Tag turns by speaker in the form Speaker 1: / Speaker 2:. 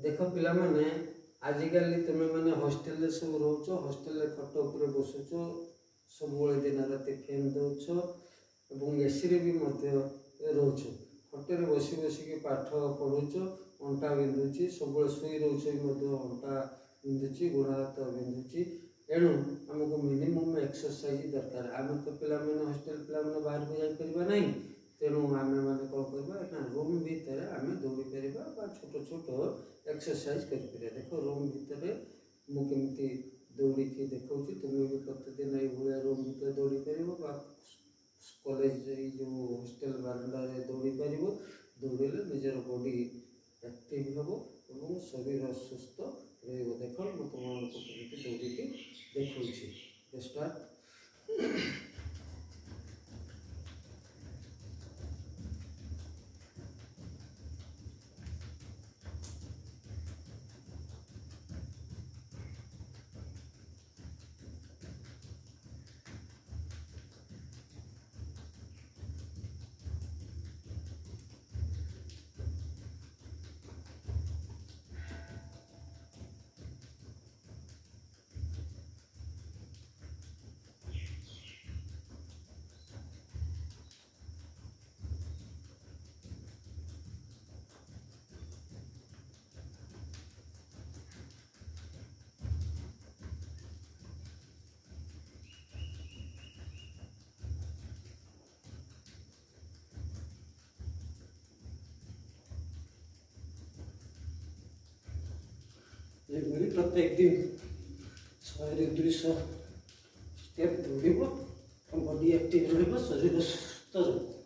Speaker 1: देख पिला माने आजिकल तुम मैंने हॉस्टेल सब रोच हॉस्टेल खट उपर बसुच सब दिन राति फैन दौच और एसी भी रोच खटे बसी बसिक पाठ पढ़ुच अंटा बिंधुची सब शुई रोच अंटा बिंधुची गोड़ हाथ बिंधुची एणु आमको मिनिमम एक्सरसाइज दरकार आम तो पिला हॉस्टेल पिला बाहर को जापर ना तेणु आम मैंने कौन करवा रूम भितर आम दौड़ी पार छोट छोट एक्सरसाइज कर देख रूम भितर मुझे दौड़ी देखा तुम्हें भी प्रतिदिन ये रूम भितर दौड़ी पार कॉलेज जो हॉस्टेल बारंडा दौड़ी पार दौड़े निजर बॉडी एक्टिव हम और शरीर सुस्थ देख मैं तुमको दौड़ी देखा स्टार्ट प्रत्येक दिन 100-200 स्टेप दौड़ बॉडी एक्टिव रही शरीर सुस्थ रही।